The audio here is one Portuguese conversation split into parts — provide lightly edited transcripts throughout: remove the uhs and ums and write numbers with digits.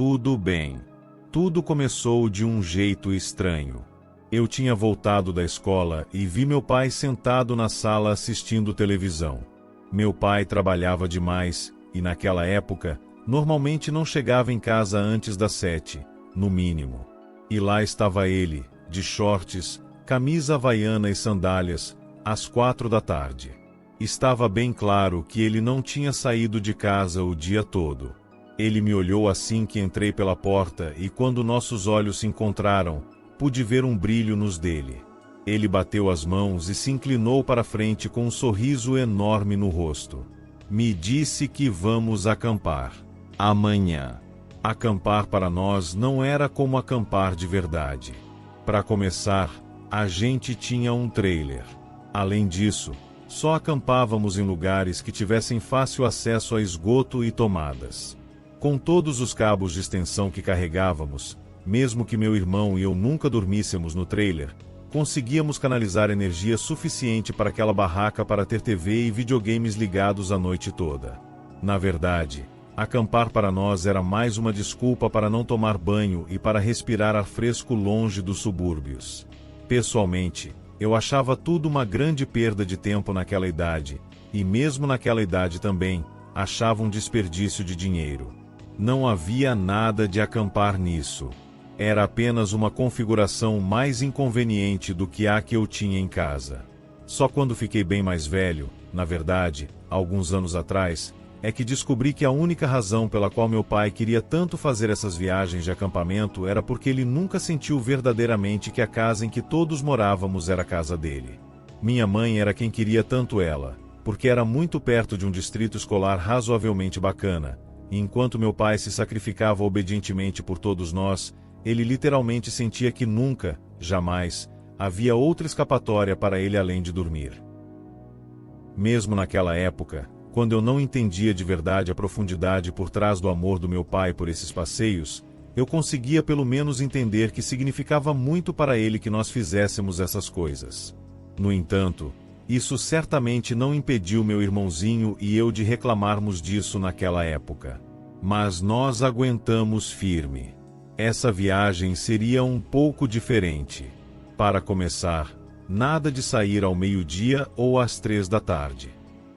Tudo bem. Tudo começou de um jeito estranho. Eu tinha voltado da escola e vi meu pai sentado na sala assistindo televisão. Meu pai trabalhava demais e, naquela época, normalmente não chegava em casa antes das 7, no mínimo. E lá estava ele, de shorts, camisa havaiana e sandálias, às 4 da tarde. Estava bem claro que ele não tinha saído de casa o dia todo. Ele me olhou assim que entrei pela porta e, quando nossos olhos se encontraram, pude ver um brilho nos dele. Ele bateu as mãos e se inclinou para frente com um sorriso enorme no rosto. Me disse que vamos acampar. Amanhã. Acampar para nós não era como acampar de verdade. Para começar, a gente tinha um trailer. Além disso, só acampávamos em lugares que tivessem fácil acesso a esgoto e tomadas. Com todos os cabos de extensão que carregávamos, mesmo que meu irmão e eu nunca dormíssemos no trailer, conseguíamos canalizar energia suficiente para aquela barraca para ter TV e videogames ligados a noite toda. Na verdade, acampar para nós era mais uma desculpa para não tomar banho e para respirar ar fresco longe dos subúrbios. Pessoalmente, eu achava tudo uma grande perda de tempo naquela idade, e mesmo naquela idade também, achava um desperdício de dinheiro. Não havia nada de acampar nisso. Era apenas uma configuração mais inconveniente do que a que eu tinha em casa. Só quando fiquei bem mais velho, na verdade, alguns anos atrás, é que descobri que a única razão pela qual meu pai queria tanto fazer essas viagens de acampamento era porque ele nunca sentiu verdadeiramente que a casa em que todos morávamos era a casa dele. Minha mãe era quem queria tanto ela, porque era muito perto de um distrito escolar razoavelmente bacana, e enquanto meu pai se sacrificava obedientemente por todos nós, ele literalmente sentia que nunca, jamais, havia outra escapatória para ele além de dormir. Mesmo naquela época, quando eu não entendia de verdade a profundidade por trás do amor do meu pai por esses passeios, eu conseguia pelo menos entender que significava muito para ele que nós fizéssemos essas coisas. No entanto, isso certamente não impediu meu irmãozinho e eu de reclamarmos disso naquela época. Mas nós aguentamos firme. Essa viagem seria um pouco diferente. Para começar, nada de sair ao meio-dia ou às 3 da tarde.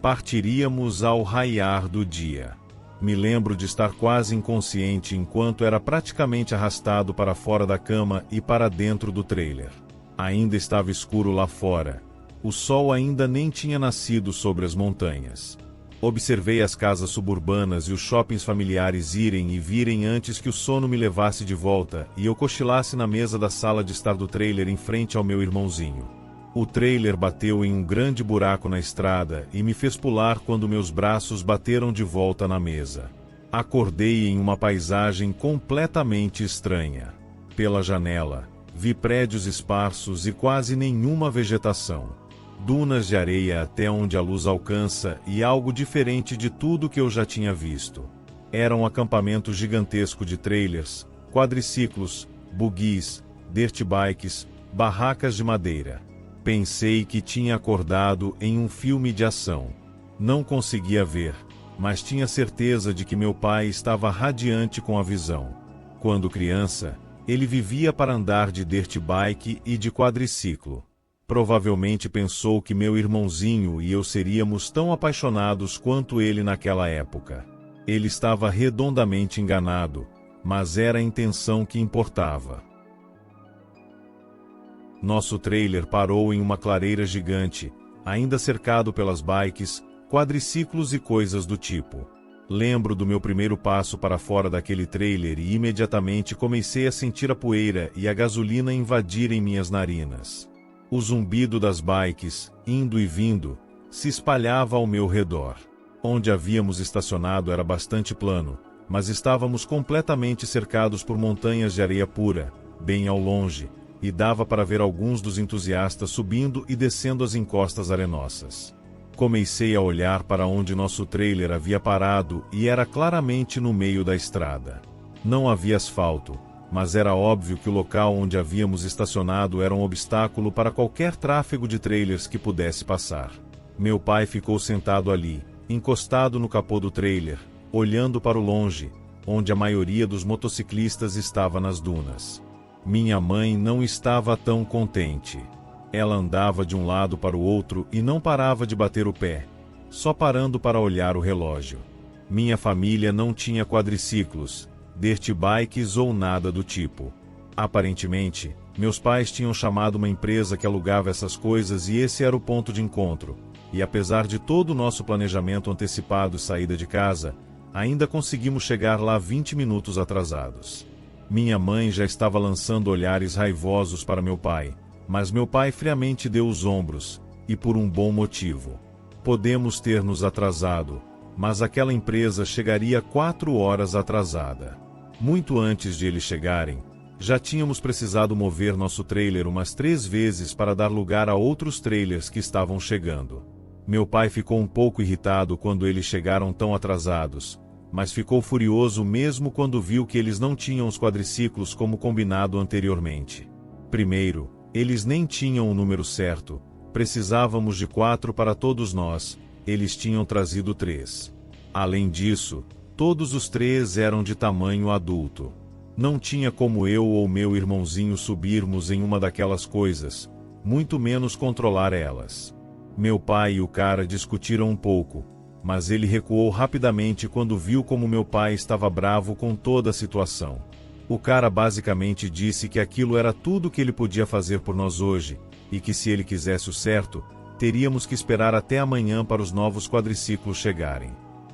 Partiríamos ao raiar do dia. Me lembro de estar quase inconsciente enquanto era praticamente arrastado para fora da cama e para dentro do trailer. Ainda estava escuro lá fora. O sol ainda nem tinha nascido sobre as montanhas. Observei as casas suburbanas e os shoppings familiares irem e virem antes que o sono me levasse de volta e eu cochilasse na mesa da sala de estar do trailer em frente ao meu irmãozinho. O trailer bateu em um grande buraco na estrada e me fez pular quando meus braços bateram de volta na mesa. Acordei em uma paisagem completamente estranha. Pela janela, vi prédios esparsos e quase nenhuma vegetação. Dunas de areia até onde a luz alcança e algo diferente de tudo que eu já tinha visto. Era um acampamento gigantesco de trailers, quadriciclos, buggies, dirt bikes, barracas de madeira. Pensei que tinha acordado em um filme de ação. Não conseguia ver, mas tinha certeza de que meu pai estava radiante com a visão. Quando criança, ele vivia para andar de dirt bike e de quadriciclo. Provavelmente pensou que meu irmãozinho e eu seríamos tão apaixonados quanto ele naquela época. Ele estava redondamente enganado, mas era a intenção que importava. Nosso trailer parou em uma clareira gigante, ainda cercado pelas bikes, quadriciclos e coisas do tipo. Lembro do meu primeiro passo para fora daquele trailer e imediatamente comecei a sentir a poeira e a gasolina invadirem minhas narinas. O zumbido das bikes, indo e vindo, se espalhava ao meu redor. Onde havíamos estacionado era bastante plano, mas estávamos completamente cercados por montanhas de areia pura, bem ao longe, e dava para ver alguns dos entusiastas subindo e descendo as encostas arenosas. Comecei a olhar para onde nosso trailer havia parado e era claramente no meio da estrada. Não havia asfalto, mas era óbvio que o local onde havíamos estacionado era um obstáculo para qualquer tráfego de trailers que pudesse passar. Meu pai ficou sentado ali, encostado no capô do trailer, olhando para o longe, onde a maioria dos motociclistas estava nas dunas. Minha mãe não estava tão contente. Ela andava de um lado para o outro e não parava de bater o pé, só parando para olhar o relógio. Minha família não tinha quadriciclos, dirt bikes ou nada do tipo. Aparentemente, meus pais tinham chamado uma empresa que alugava essas coisas e esse era o ponto de encontro. E apesar de todo o nosso planejamento antecipado e saída de casa, ainda conseguimos chegar lá 20 minutos atrasados. Minha mãe já estava lançando olhares raivosos para meu pai, mas meu pai friamente deu os ombros, e por um bom motivo. Podemos ter nos atrasado, mas aquela empresa chegaria 4 horas atrasada. Muito antes de eles chegarem, já tínhamos precisado mover nosso trailer umas 3 vezes para dar lugar a outros trailers que estavam chegando. Meu pai ficou um pouco irritado quando eles chegaram tão atrasados, mas ficou furioso mesmo quando viu que eles não tinham os quadriciclos como combinado anteriormente. Primeiro, eles nem tinham o número certo, precisávamos de 4 para todos nós, eles tinham trazido 3. Além disso, todos os 3 eram de tamanho adulto. Não tinha como eu ou meu irmãozinho subirmos em uma daquelas coisas, muito menos controlar elas. Meu pai e o cara discutiram um pouco, mas ele recuou rapidamente quando viu como meu pai estava bravo com toda a situação. O cara basicamente disse que aquilo era tudo que ele podia fazer por nós hoje, e que se ele quisesse o certo, teríamos que esperar até amanhã para os novos quadriciclos chegarem.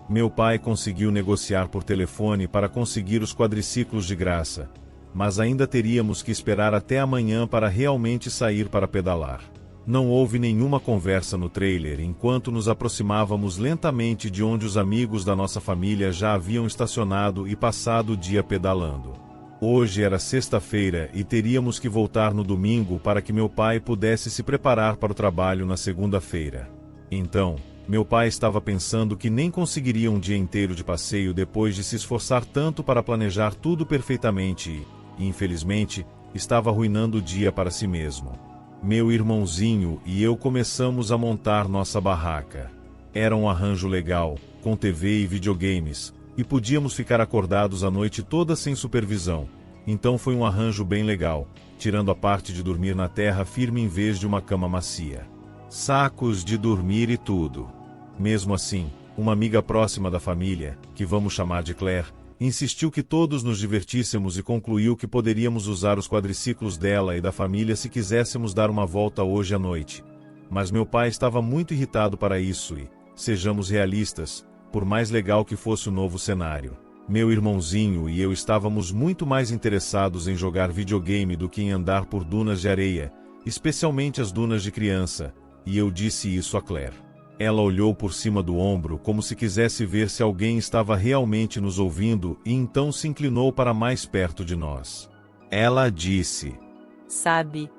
Meu pai conseguiu negociar por telefone para conseguir os quadriciclos de graça, mas ainda teríamos que esperar até amanhã para realmente sair para pedalar. Não houve nenhuma conversa no trailer enquanto nos aproximávamos lentamente de onde os amigos da nossa família já haviam estacionado e passado o dia pedalando. Hoje era sexta-feira e teríamos que voltar no domingo para que meu pai pudesse se preparar para o trabalho na segunda-feira. Então, meu pai estava pensando que nem conseguiria um dia inteiro de passeio depois de se esforçar tanto para planejar tudo perfeitamente e, infelizmente, estava arruinando o dia para si mesmo. Meu irmãozinho e eu começamos a montar nossa barraca. Era um arranjo legal, com TV e videogames, e podíamos ficar acordados a noite toda sem supervisão. Então foi um arranjo bem legal, tirando a parte de dormir na terra firme em vez de uma cama macia. Sacos de dormir e tudo. Mesmo assim, uma amiga próxima da família, que vamos chamar de Claire, insistiu que todos nos divertíssemos e concluiu que poderíamos usar os quadriciclos dela e da família se quiséssemos dar uma volta hoje à noite. Mas meu pai estava muito irritado para isso e, sejamos realistas, por mais legal que fosse o novo cenário, meu irmãozinho e eu estávamos muito mais interessados em jogar videogame do que em andar por dunas de areia, especialmente as dunas de criança, e eu disse isso a Claire. Ela olhou por cima do ombro como se quisesse ver se alguém estava realmente nos ouvindo e então se inclinou para mais perto de nós. Ela disse: Sabe,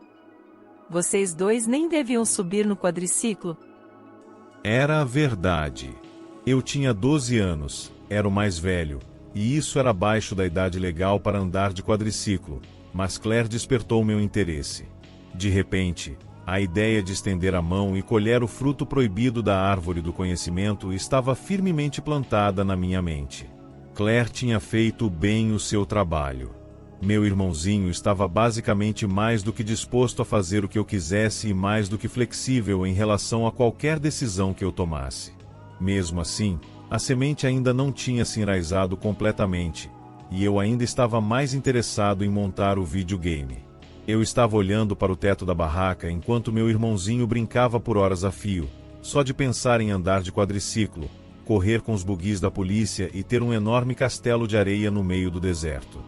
vocês dois nem deviam subir no quadriciclo. Era verdade. Eu tinha 12 anos, era o mais velho, e isso era abaixo da idade legal para andar de quadriciclo, mas Claire despertou meu interesse. De repente, a ideia de estender a mão e colher o fruto proibido da árvore do conhecimento estava firmemente plantada na minha mente. Claire tinha feito bem o seu trabalho. Meu irmãozinho estava basicamente mais do que disposto a fazer o que eu quisesse e mais do que flexível em relação a qualquer decisão que eu tomasse. Mesmo assim, a semente ainda não tinha se enraizado completamente, e eu ainda estava mais interessado em montar o videogame. Eu estava olhando para o teto da barraca enquanto meu irmãozinho brincava por horas a fio, só de pensar em andar de quadriciclo, correr com os buguis da polícia e ter um enorme castelo de areia no meio do deserto.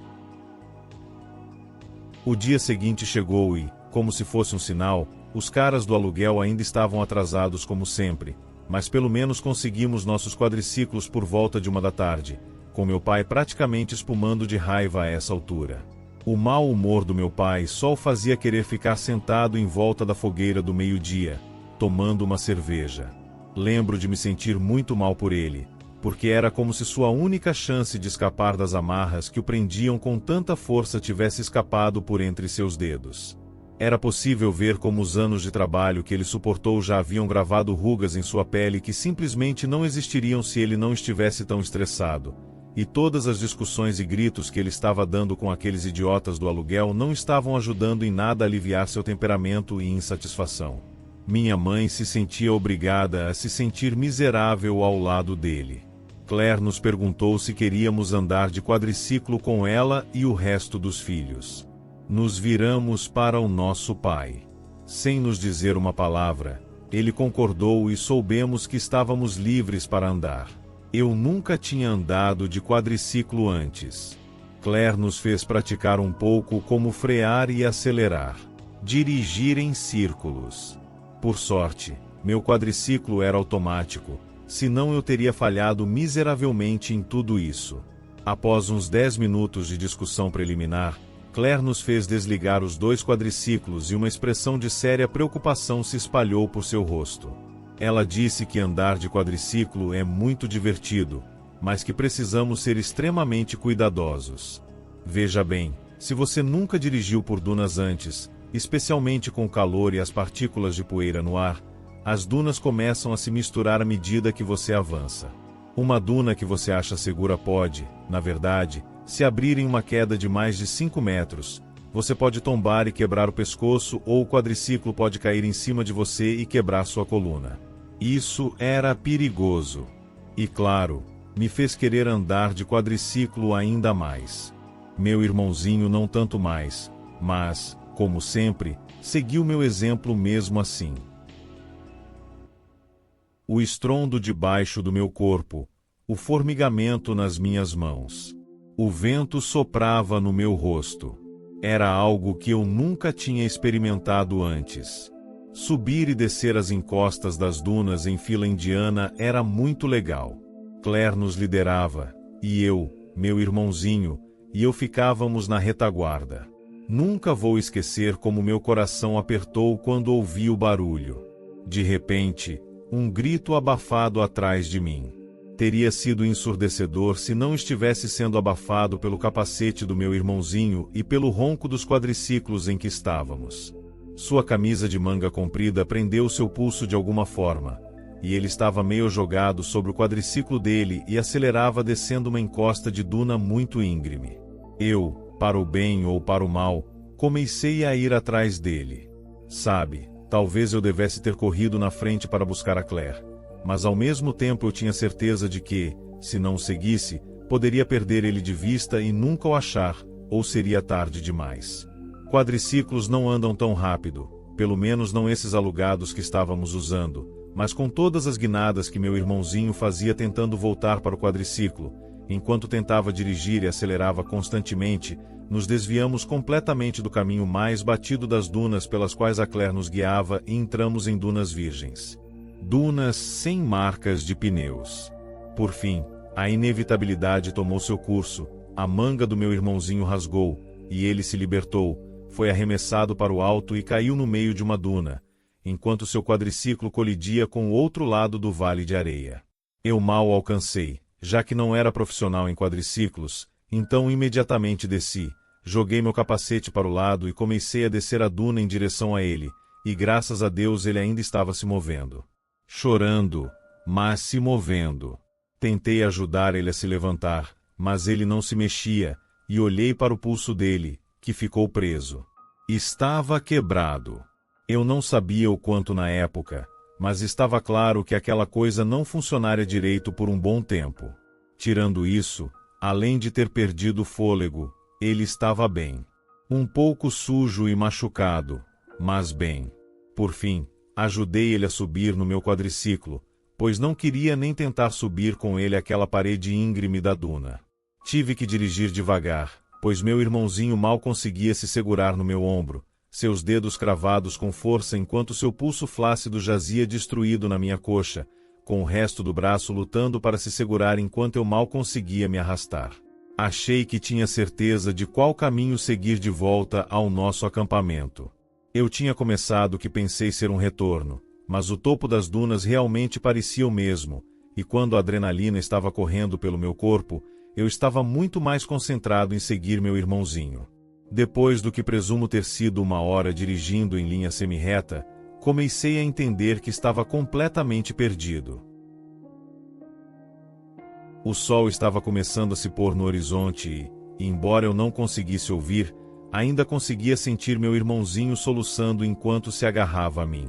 O dia seguinte chegou e, como se fosse um sinal, os caras do aluguel ainda estavam atrasados como sempre, mas pelo menos conseguimos nossos quadriciclos por volta de 1 da tarde, com meu pai praticamente espumando de raiva a essa altura. O mau humor do meu pai só o fazia querer ficar sentado em volta da fogueira do meio-dia, tomando uma cerveja. Lembro de me sentir muito mal por ele, porque era como se sua única chance de escapar das amarras que o prendiam com tanta força tivesse escapado por entre seus dedos. Era possível ver como os anos de trabalho que ele suportou já haviam gravado rugas em sua pele que simplesmente não existiriam se ele não estivesse tão estressado. e todas as discussões e gritos que ele estava dando com aqueles idiotas do aluguel não estavam ajudando em nada a aliviar seu temperamento e insatisfação. Minha mãe se sentia obrigada a se sentir miserável ao lado dele. Claire nos perguntou se queríamos andar de quadriciclo com ela e o resto dos filhos. Nos viramos para o nosso pai. Sem nos dizer uma palavra, ele concordou e soubemos que estávamos livres para andar. Eu nunca tinha andado de quadriciclo antes. Claire nos fez praticar um pouco como frear e acelerar, dirigir em círculos. Por sorte, meu quadriciclo era automático, senão eu teria falhado miseravelmente em tudo isso. Após uns 10 minutos de discussão preliminar, Claire nos fez desligar os 2 quadriciclos e uma expressão de séria preocupação se espalhou por seu rosto. Ela disse que andar de quadriciclo é muito divertido, mas que precisamos ser extremamente cuidadosos. Veja bem, se você nunca dirigiu por dunas antes, especialmente com o calor e as partículas de poeira no ar, as dunas começam a se misturar à medida que você avança. Uma duna que você acha segura pode, na verdade, se abrir em uma queda de mais de 5 metros. Você pode tombar e quebrar o pescoço, ou o quadriciclo pode cair em cima de você e quebrar sua coluna. Isso era perigoso. E claro, me fez querer andar de quadriciclo ainda mais. Meu irmãozinho não tanto mais, mas, como sempre, seguiu meu exemplo mesmo assim. O estrondo debaixo do meu corpo, o formigamento nas minhas mãos. O vento soprava no meu rosto. Era algo que eu nunca tinha experimentado antes. Subir e descer as encostas das dunas em fila indiana era muito legal. Claire nos liderava, e eu, meu irmãozinho, e eu ficávamos na retaguarda. Nunca vou esquecer como meu coração apertou quando ouvi o barulho. De repente, um grito abafado atrás de mim. Teria sido ensurdecedor se não estivesse sendo abafado pelo capacete do meu irmãozinho e pelo ronco dos quadriciclos em que estávamos. Sua camisa de manga comprida prendeu seu pulso de alguma forma, e ele estava meio jogado sobre o quadriciclo dele e acelerava descendo uma encosta de duna muito íngreme. Eu, para o bem ou para o mal, comecei a ir atrás dele. Sabe, talvez eu devesse ter corrido na frente para buscar a Claire, mas ao mesmo tempo eu tinha certeza de que, se não o seguisse, poderia perder ele de vista e nunca o achar, ou seria tarde demais. Quadriciclos não andam tão rápido, pelo menos não esses alugados que estávamos usando, mas com todas as guinadas que meu irmãozinho fazia tentando voltar para o quadriciclo, enquanto tentava dirigir e acelerava constantemente, nos desviamos completamente do caminho mais batido das dunas pelas quais a Claire nos guiava e entramos em dunas virgens. Dunas sem marcas de pneus. Por fim, a inevitabilidade tomou seu curso, a manga do meu irmãozinho rasgou, e ele se libertou, foi arremessado para o alto e caiu no meio de uma duna, enquanto seu quadriciclo colidia com o outro lado do vale de areia. Eu mal o alcancei, já que não era profissional em quadriciclos, então imediatamente desci, joguei meu capacete para o lado e comecei a descer a duna em direção a ele, e graças a Deus ele ainda estava se movendo. Chorando, mas se movendo. Tentei ajudar ele a se levantar, mas ele não se mexia, e olhei para o pulso dele, que ficou preso. Estava quebrado. Eu não sabia o quanto na época, mas estava claro que aquela coisa não funcionaria direito por um bom tempo. Tirando isso, além de ter perdido o fôlego, ele estava bem. Um pouco sujo e machucado, mas bem. Por fim, ajudei ele a subir no meu quadriciclo, pois não queria nem tentar subir com ele aquela parede íngreme da duna. Tive que dirigir devagar, pois meu irmãozinho mal conseguia se segurar no meu ombro, seus dedos cravados com força enquanto seu pulso flácido jazia destruído na minha coxa, com o resto do braço lutando para se segurar enquanto eu mal conseguia me arrastar. Achei que tinha certeza de qual caminho seguir de volta ao nosso acampamento. Eu tinha começado o que pensei ser um retorno, mas o topo das dunas realmente parecia o mesmo, e quando a adrenalina estava correndo pelo meu corpo, eu estava muito mais concentrado em seguir meu irmãozinho. Depois do que presumo ter sido 1 hora dirigindo em linha semi-reta, comecei a entender que estava completamente perdido. O sol estava começando a se pôr no horizonte e, embora eu não conseguisse ouvir, ainda conseguia sentir meu irmãozinho soluçando enquanto se agarrava a mim.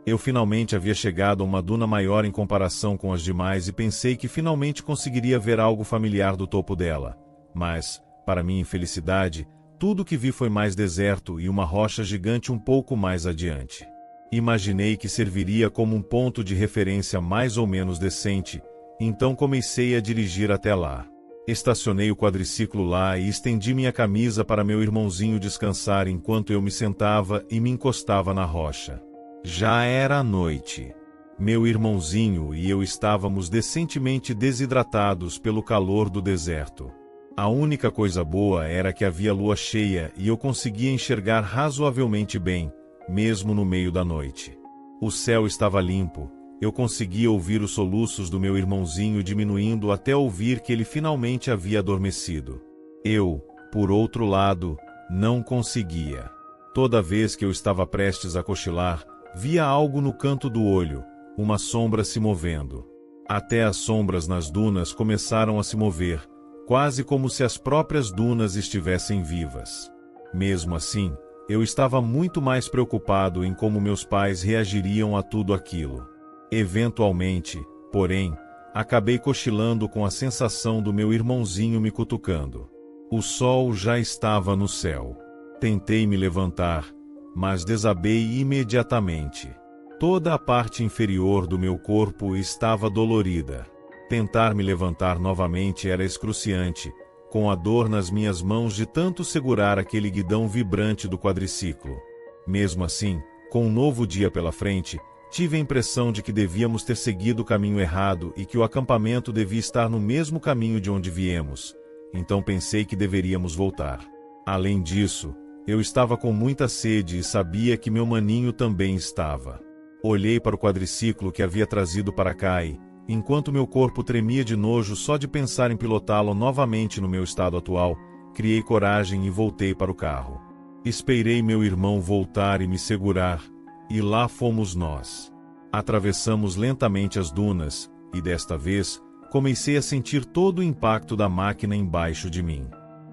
Eu finalmente havia chegado a uma duna maior em comparação com as demais e pensei que finalmente conseguiria ver algo familiar do topo dela. Mas, para minha infelicidade, tudo o que vi foi mais deserto e uma rocha gigante um pouco mais adiante. Imaginei que serviria como um ponto de referência mais ou menos decente, então comecei a dirigir até lá. Estacionei o quadriciclo lá e estendi minha camisa para meu irmãozinho descansar enquanto eu me sentava e me encostava na rocha. Já era noite. Meu irmãozinho e eu estávamos decentemente desidratados pelo calor do deserto. A única coisa boa era que havia lua cheia e eu conseguia enxergar razoavelmente bem, mesmo no meio da noite. O céu estava limpo, eu conseguia ouvir os soluços do meu irmãozinho diminuindo até ouvir que ele finalmente havia adormecido. Eu, por outro lado, não conseguia. Toda vez que eu estava prestes a cochilar, via algo no canto do olho, uma sombra se movendo. Até as sombras nas dunas começaram a se mover, quase como se as próprias dunas estivessem vivas. Mesmo assim, eu estava muito mais preocupado em como meus pais reagiriam a tudo aquilo. Eventualmente, porém, acabei cochilando com a sensação do meu irmãozinho me cutucando. O sol já estava no céu. Tentei me levantar, mas desabei imediatamente. Toda a parte inferior do meu corpo estava dolorida. Tentar me levantar novamente era excruciante, com a dor nas minhas mãos de tanto segurar aquele guidão vibrante do quadriciclo. Mesmo assim, com um novo dia pela frente, tive a impressão de que devíamos ter seguido o caminho errado e que o acampamento devia estar no mesmo caminho de onde viemos, então pensei que deveríamos voltar. Além disso, eu estava com muita sede e sabia que meu maninho também estava. Olhei para o quadriciclo que havia trazido para cá e, enquanto meu corpo tremia de nojo só de pensar em pilotá-lo novamente no meu estado atual, criei coragem e voltei para o carro. Esperei meu irmão voltar e me segurar, e lá fomos nós. Atravessamos lentamente as dunas, e desta vez, comecei a sentir todo o impacto da máquina embaixo de mim.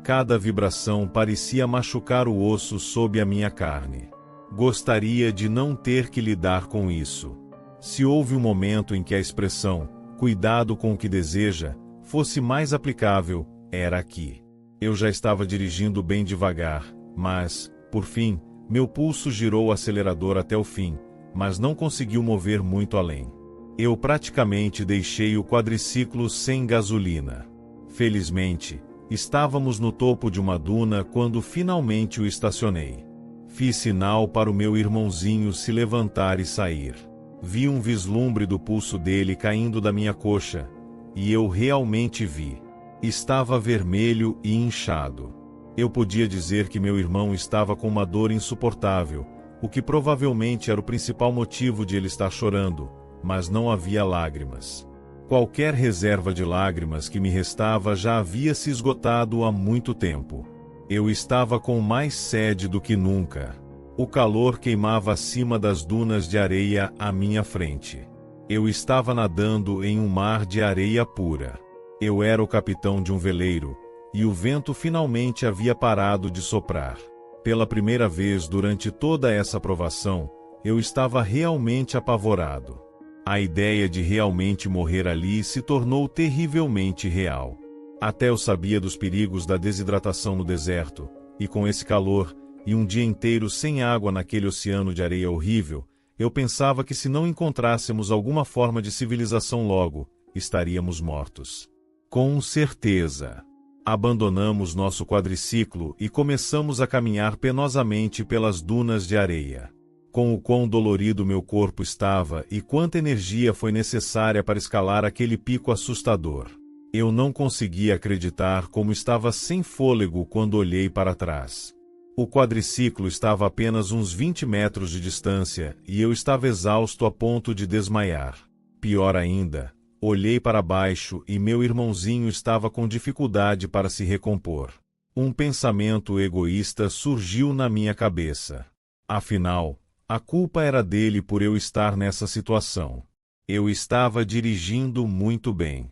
Cada vibração parecia machucar o osso sob a minha carne. Gostaria de não ter que lidar com isso. Se houve um momento em que a expressão, cuidado com o que deseja, fosse mais aplicável, era aqui. Eu já estava dirigindo bem devagar, mas, por fim, meu pulso girou o acelerador até o fim, mas não conseguiu mover muito além. Eu praticamente deixei o quadriciclo sem gasolina. Felizmente, estávamos no topo de uma duna quando finalmente o estacionei. Fiz sinal para o meu irmãozinho se levantar e sair. Vi um vislumbre do pulso dele caindo da minha coxa, e eu realmente vi. Estava vermelho e inchado. Eu podia dizer que meu irmão estava com uma dor insuportável, o que provavelmente era o principal motivo de ele estar chorando, mas não havia lágrimas. Qualquer reserva de lágrimas que me restava já havia se esgotado há muito tempo. Eu estava com mais sede do que nunca. O calor queimava acima das dunas de areia à minha frente. Eu estava nadando em um mar de areia pura. Eu era o capitão de um veleiro, e o vento finalmente havia parado de soprar. Pela primeira vez durante toda essa provação, eu estava realmente apavorado. A ideia de realmente morrer ali se tornou terrivelmente real. Até eu sabia dos perigos da desidratação no deserto, e com esse calor, e um dia inteiro sem água naquele oceano de areia horrível, eu pensava que se não encontrássemos alguma forma de civilização logo, estaríamos mortos. Com certeza. Abandonamos nosso quadriciclo e começamos a caminhar penosamente pelas dunas de areia. Com o quão dolorido meu corpo estava e quanta energia foi necessária para escalar aquele pico assustador. Eu não conseguia acreditar como estava sem fôlego quando olhei para trás. O quadriciclo estava a apenas uns 20 metros de distância e eu estava exausto a ponto de desmaiar. Pior ainda, olhei para baixo e meu irmãozinho estava com dificuldade para se recompor. Um pensamento egoísta surgiu na minha cabeça. Afinal, a culpa era dele por eu estar nessa situação. Eu estava dirigindo muito bem.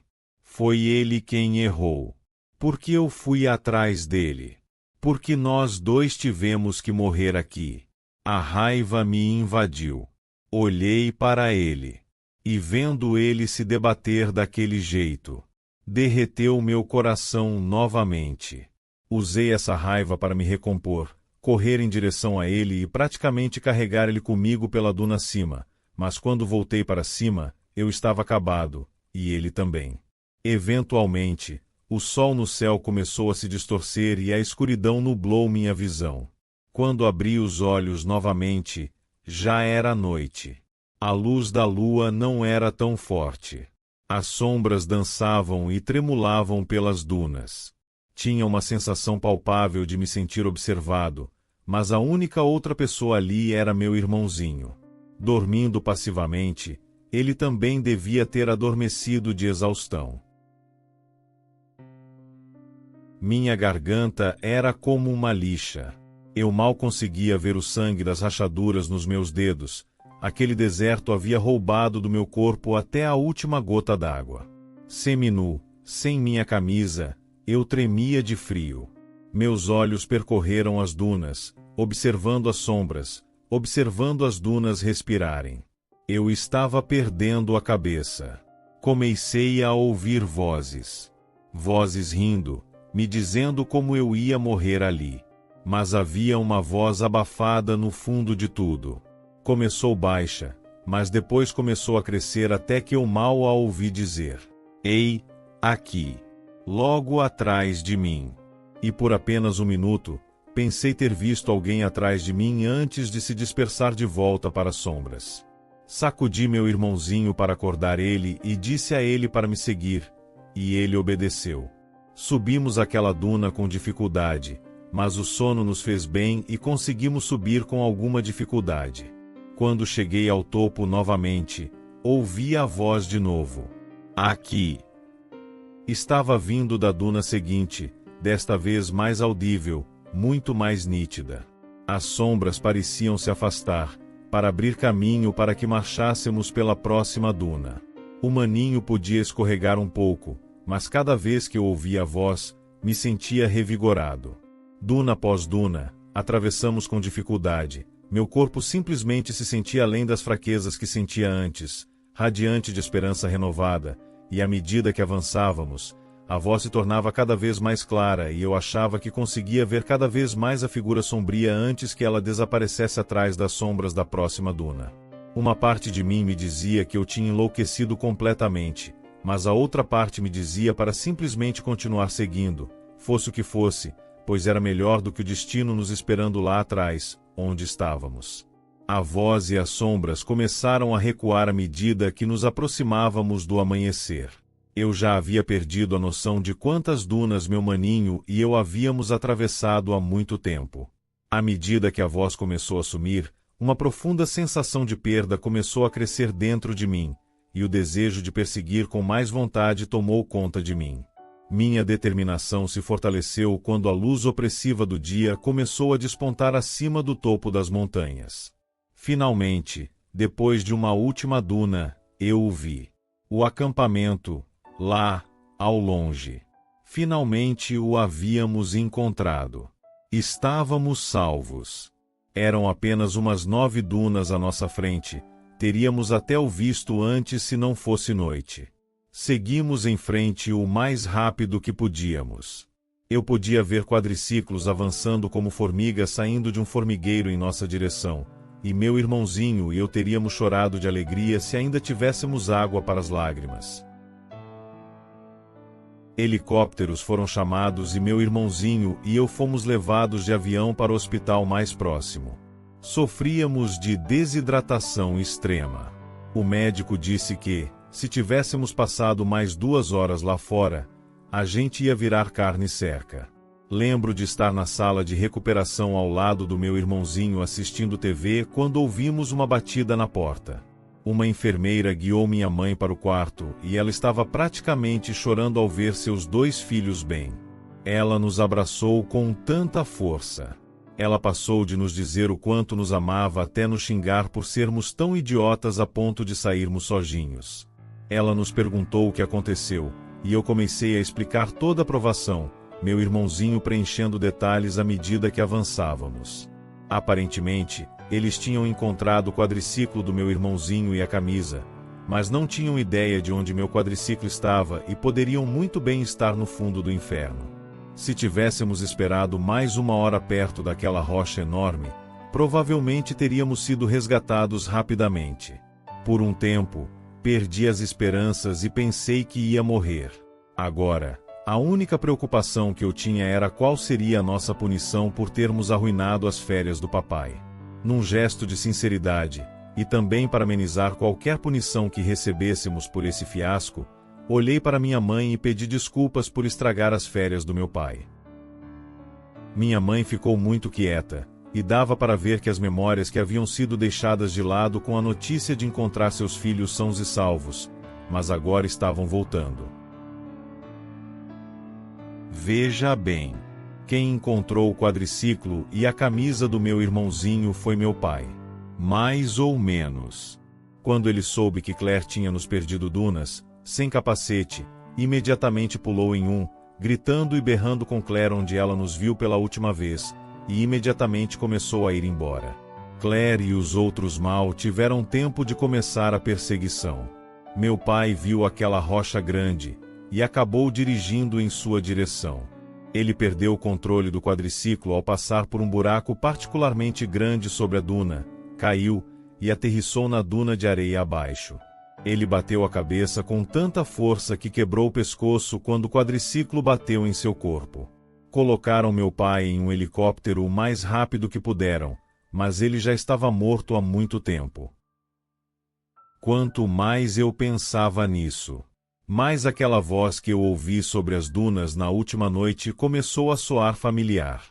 Foi ele quem errou. Porque eu fui atrás dele. Porque nós dois tivemos que morrer aqui. A raiva me invadiu. Olhei para ele. E vendo ele se debater daquele jeito, derreteu meu coração novamente. Usei essa raiva para me recompor, correr em direção a ele e praticamente carregar ele comigo pela duna acima, mas quando voltei para cima, eu estava acabado, e ele também. Eventualmente, o sol no céu começou a se distorcer e a escuridão nublou minha visão. Quando abri os olhos novamente, já era noite. A luz da lua não era tão forte. As sombras dançavam e tremulavam pelas dunas. Tinha uma sensação palpável de me sentir observado, mas a única outra pessoa ali era meu irmãozinho. Dormindo passivamente, ele também devia ter adormecido de exaustão. Minha garganta era como uma lixa. Eu mal conseguia ver o sangue das rachaduras nos meus dedos. Aquele deserto havia roubado do meu corpo até a última gota d'água. Seminu, sem minha camisa, eu tremia de frio. Meus olhos percorreram as dunas, observando as sombras, observando as dunas respirarem. Eu estava perdendo a cabeça. Comecei a ouvir vozes. Vozes rindo, me dizendo como eu ia morrer ali. Mas havia uma voz abafada no fundo de tudo. Começou baixa, mas depois começou a crescer até que eu mal a ouvi dizer: "Ei, aqui, logo atrás de mim." E por apenas um minuto, pensei ter visto alguém atrás de mim antes de se dispersar de volta para as sombras. Sacudi meu irmãozinho para acordar ele e disse a ele para me seguir, e ele obedeceu. Subimos aquela duna com dificuldade, mas o sono nos fez bem e conseguimos subir com alguma dificuldade. Quando cheguei ao topo novamente, ouvi a voz de novo. "Aqui." Estava vindo da duna seguinte, desta vez mais audível, muito mais nítida. As sombras pareciam se afastar, para abrir caminho para que marchássemos pela próxima duna. O maninho podia escorregar um pouco, mas cada vez que eu ouvia a voz, me sentia revigorado. Duna após duna, atravessamos com dificuldade. Meu corpo simplesmente se sentia além das fraquezas que sentia antes, radiante de esperança renovada, e à medida que avançávamos, a voz se tornava cada vez mais clara e eu achava que conseguia ver cada vez mais a figura sombria antes que ela desaparecesse atrás das sombras da próxima duna. Uma parte de mim me dizia que eu tinha enlouquecido completamente, mas a outra parte me dizia para simplesmente continuar seguindo, fosse o que fosse, pois era melhor do que o destino nos esperando lá atrás, onde estávamos. A voz e as sombras começaram a recuar à medida que nos aproximávamos do amanhecer. Eu já havia perdido a noção de quantas dunas meu maninho e eu havíamos atravessado há muito tempo. À medida que a voz começou a sumir, uma profunda sensação de perda começou a crescer dentro de mim, e o desejo de perseguir com mais vontade tomou conta de mim. Minha determinação se fortaleceu quando a luz opressiva do dia começou a despontar acima do topo das montanhas. Finalmente, depois de uma última duna, eu o vi. O acampamento, lá, ao longe. Finalmente o havíamos encontrado. Estávamos salvos. Eram apenas umas 9 dunas à nossa frente. Teríamos até o visto antes se não fosse noite. Seguimos em frente o mais rápido que podíamos. Eu podia ver quadriciclos avançando como formigas saindo de um formigueiro em nossa direção, e meu irmãozinho e eu teríamos chorado de alegria se ainda tivéssemos água para as lágrimas. Helicópteros foram chamados e meu irmãozinho e eu fomos levados de avião para o hospital mais próximo. Sofríamos de desidratação extrema. O médico disse que, se tivéssemos passado mais 2 horas lá fora, a gente ia virar carne seca. Lembro de estar na sala de recuperação ao lado do meu irmãozinho assistindo TV quando ouvimos uma batida na porta. Uma enfermeira guiou minha mãe para o quarto e ela estava praticamente chorando ao ver seus 2 filhos bem. Ela nos abraçou com tanta força. Ela passou de nos dizer o quanto nos amava até nos xingar por sermos tão idiotas a ponto de sairmos sozinhos. Ela nos perguntou o que aconteceu, e eu comecei a explicar toda a provação, meu irmãozinho preenchendo detalhes à medida que avançávamos. Aparentemente, eles tinham encontrado o quadriciclo do meu irmãozinho e a camisa, mas não tinham ideia de onde meu quadriciclo estava e poderiam muito bem estar no fundo do inferno. Se tivéssemos esperado mais 1 hora perto daquela rocha enorme, provavelmente teríamos sido resgatados rapidamente. Por um tempo, perdi as esperanças e pensei que ia morrer. Agora, a única preocupação que eu tinha era qual seria a nossa punição por termos arruinado as férias do papai. Num gesto de sinceridade, e também para amenizar qualquer punição que recebêssemos por esse fiasco, olhei para minha mãe e pedi desculpas por estragar as férias do meu pai. Minha mãe ficou muito quieta, e dava para ver que as memórias que haviam sido deixadas de lado com a notícia de encontrar seus filhos sãos e salvos, mas agora estavam voltando. Veja bem. Quem encontrou o quadriciclo e a camisa do meu irmãozinho foi meu pai. Mais ou menos. Quando ele soube que Claire tinha nos perdido dunas, sem capacete, imediatamente pulou em gritando e berrando com Claire onde ela nos viu pela última vez, e imediatamente começou a ir embora. Claire e os outros mal tiveram tempo de começar a perseguição. Meu pai viu aquela rocha grande, e acabou dirigindo em sua direção. Ele perdeu o controle do quadriciclo ao passar por um buraco particularmente grande sobre a duna, caiu, e aterrissou na duna de areia abaixo. Ele bateu a cabeça com tanta força que quebrou o pescoço quando o quadriciclo bateu em seu corpo. Colocaram meu pai em um helicóptero o mais rápido que puderam, mas ele já estava morto há muito tempo. Quanto mais eu pensava nisso, mais aquela voz que eu ouvi sobre as dunas na última noite começou a soar familiar.